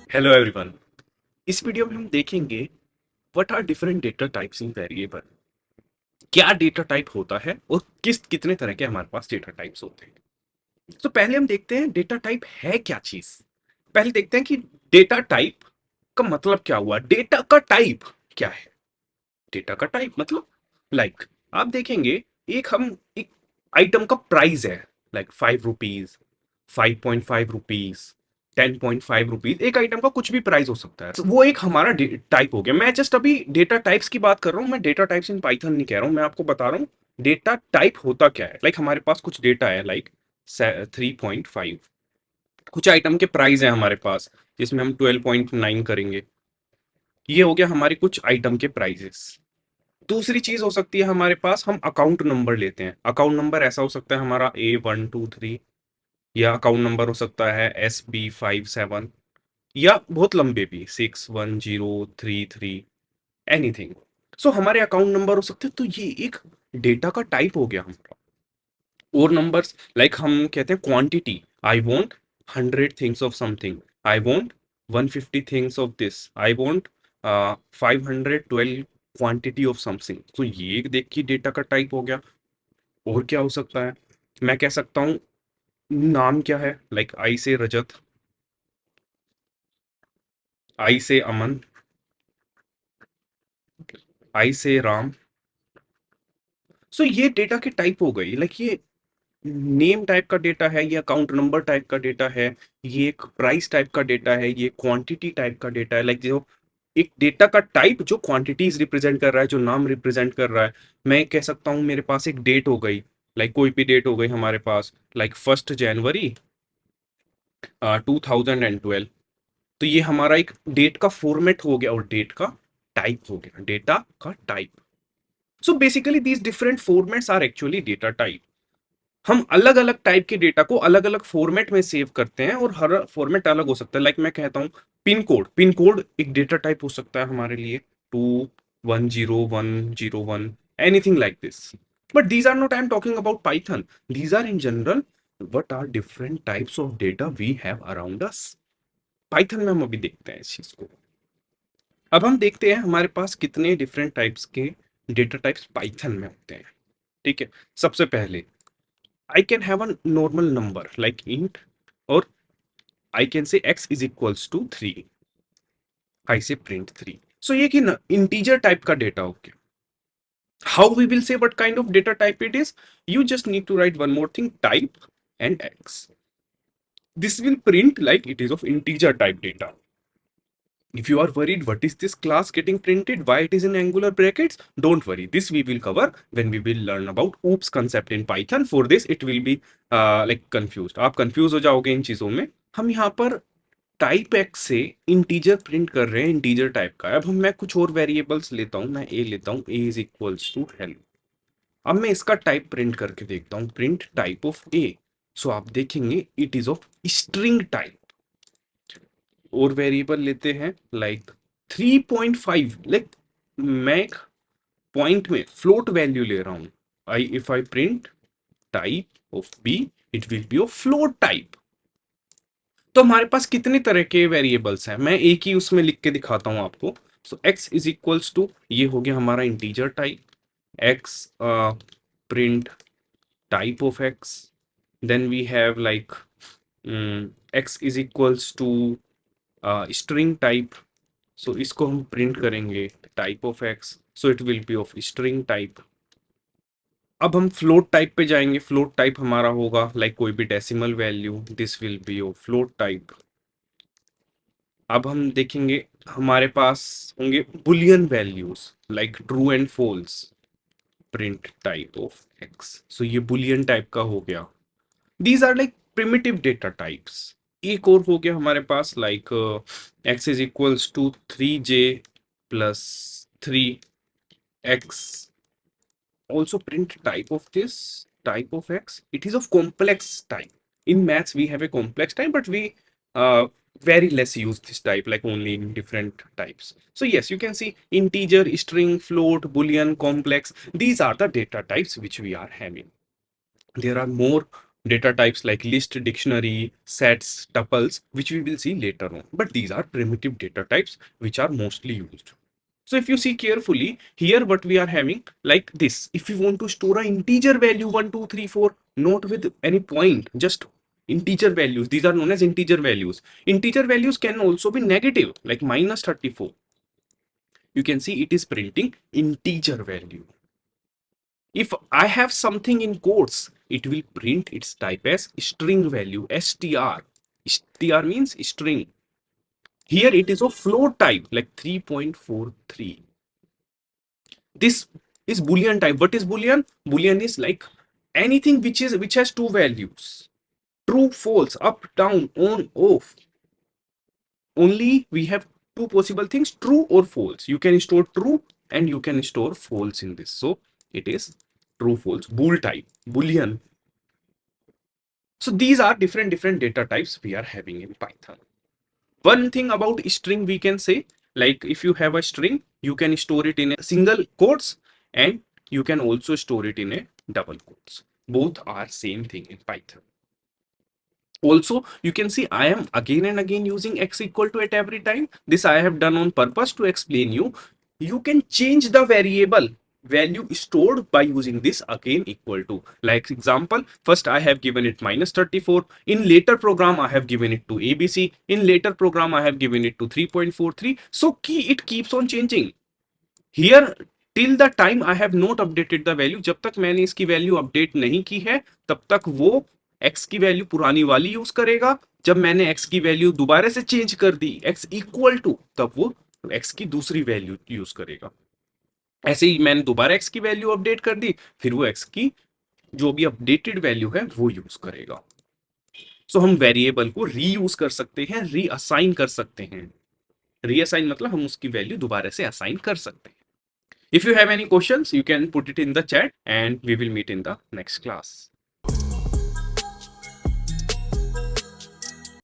Hello everyone. इस video में हम देखेंगे what are different data types in variable. क्या डेटा टाइप होता है और कितने तरह के हमारे पास डेटा टाइप्स होते हैं। तो पहले हम देखते हैं डेटा टाइप है क्या चीज। पहले देखते हैं कि डेटा टाइप का मतलब क्या हुआ। डेटा का टाइप क्या है। डेटा का टाइप मतलब आप देखेंगे एक आइटम का प्राइस है, लाइक 5 रुपीज, 5.5 रुपीज, 10.5 रुपीज। एक आइटम का कुछ भी प्राइस हो सकता है, तो वो एक हमारा टाइप हो गया। मैं जस्ट अभी डेटा टाइप्स की बात कर रहा हूँ, मैं डेटा टाइप्स इन पाइथन नहीं कह रहा हूँ, मैं आपको बता रहा हूँ डेटा टाइप होता क्या है। हमारे पास कुछ डेटा है, 3.5, कुछ आइटम के प्राइस है हमारे पास, जिसमें हम 12.9 करेंगे। ये हो गया हमारे कुछ आइटम के प्राइजेस। दूसरी चीज हो सकती है हमारे पास, हम अकाउंट नंबर लेते हैं। अकाउंट नंबर ऐसा हो सकता है हमारा A123, या अकाउंट नंबर हो सकता है SB57, या बहुत लंबे भी 61033, एनीथिंग। सो हमारे अकाउंट नंबर हो सकते हैं, तो ये एक डेटा का टाइप हो गया हमारा। और नंबर्स, हम कहते हैं quantity, I want 100 things of something, I want 150 things of this, I want 512 quantity of something. तो ये एक देख की डेटा का टाइप हो गया। और क्या हो सकता है, मैं कह सकता हूँ नाम क्या है, आई से रजत, आई से अमन, आई से राम। सो ये डेटा की टाइप हो गई। ये नेम टाइप का डेटा है, ये अकाउंट नंबर टाइप का डेटा है, ये एक प्राइस टाइप का डेटा है, ये क्वांटिटी टाइप का डेटा है। जो एक डेटा का टाइप जो क्वांटिटीज रिप्रेजेंट कर रहा है, जो नाम रिप्रेजेंट कर रहा है। मैं कह सकता हूँ मेरे पास एक डेट हो गई, कोई भी डेट हो गई हमारे पास, 1 जनवरी 2012। तो ये हमारा एक डेट का फॉर्मेट हो गया और डेट का टाइप हो गया, डेटा का type. So basically these different formats are actually data type. हम अलग अलग टाइप के डेटा को अलग अलग फॉर्मेट में सेव करते हैं, और हर फॉर्मेट अलग हो सकता है। मैं कहता हूँ पिन कोड एक डेटा टाइप हो सकता है हमारे लिए, 210101, anything like this. But these are not, I am talking about Python, these are in general what are different types of data we have around us. Python में हम अभी देखते हैं इस चीज को। अब हम देखते हैं हमारे पास कितने डिफरेंट टाइप्स के डेटा टाइप्स पाइथन में होते हैं। ठीक है, सबसे पहले I can have a normal number like int, or I can say x is equals to 3. I say print 3. So ये कि integer type का data हो गया. How we will say what kind of data type it is? You just need to write one more thing, type and x. This will print like it is of integer type data. If you are worried what is this class getting printed, why it is in angular brackets, don't worry. This we will cover when we will learn about oops concept in Python. For this it will be confused. आप confuse हो जाओगे इन चीजों में। हम यहाँ पर type x से integer print कर रहे हैं, इंटीजर टाइप का। अब हम मैं कुछ और वेरिएबल्स लेता हूँ, मैं ए लेता हूँ, ए इज इक्वल्स टू हेल्प। अब मैं इसका टाइप प्रिंट करके देखता हूँ, प्रिंट टाइप ऑफ ए। सो आप देखेंगे it is of string type. और वेरिएबल लेते हैं 3.5, मैं एक पॉइंट में फ्लोट वैल्यू ले रहा हूं। I if I print type of B, it will be of float type. तो हमारे पास कितने तरह के वेरिएबल्स हैं, मैं एक ही उसमें लिख के दिखाता हूं आपको। So X is equals to, ये हो गया हमारा integer type, X print type of X. Then we have X is equals to string type. So इसको हम प्रिंट करेंगे type of X, so it will be of string type. अब हम float type पे जाएंगे। फ्लोट टाइप हमारा होगा कोई भी decimal value, this will be of float type. अब हम देखेंगे हमारे पास होंगे boolean values, true and false, print type of X. So ये बुलियन टाइप का हो गया। These are primitive data types. एक और हो गया हमारे पास X is equals to 3j plus 3x, also print type of this, type of x, it is of complex type. In maths we have a complex type, but we very less use this type, only in different types. So yes, you can see integer, string, float, boolean, complex, these are the data types which we are having. There are more Data types like list, dictionary, sets, tuples, which we will see later on. But these are primitive data types which are mostly used. So if you see carefully, here what we are having like this. If you want to store an integer value 1, 2, 3, 4, not with any point, just integer values. These are known as integer values. Integer values can also be negative, like minus 34. You can see it is printing integer value. If I have something in quotes, it will print its type as string value, str. Str means string. Here it is of float type, like 3.43. This is Boolean type. What is Boolean? Boolean is like anything which has two values. True, false, up, down, on, off. Only we have two possible things, true or false. You can store true and you can store false in this. So it is true, false, bool type, Boolean. So these are different data types we are having in Python. One thing about string we can say, like if you have a string, you can store it in a single quotes and you can also store it in a double quotes. Both are same thing in Python. Also, you can see I am again and again using x equal to at every time. This I have done on purpose to explain you. You can change the variable value stored by using this again equal to. Like example, first I have given it minus 34. In later program, I have given it to ABC. In later program, I have given it to 3.43. So it keeps on changing. Here till the time I have not updated the value, जब तक मैंने इसकी value update नहीं की है तब तक वो x की वैल्यू पुरानी वाली यूज करेगा. जब मैंने x की वैल्यू दोबारा से चेंज कर दी x इक्वल टू, तब वो x की दूसरी वैल्यू यूज करेगा. ऐसे ही मैंने दोबारा x की वैल्यू अपडेट कर दी, फिर वो x की जो भी अपडेटेड वैल्यू है वो यूज करेगा. सो हम वेरिएबल को रीयूज कर सकते हैं, रीअसाइन कर सकते हैं. रीअसाइन मतलब हम उसकी वैल्यू दोबारा से असाइन कर सकते हैं. If you have any questions, you can put it in the chat and we will meet in the next class.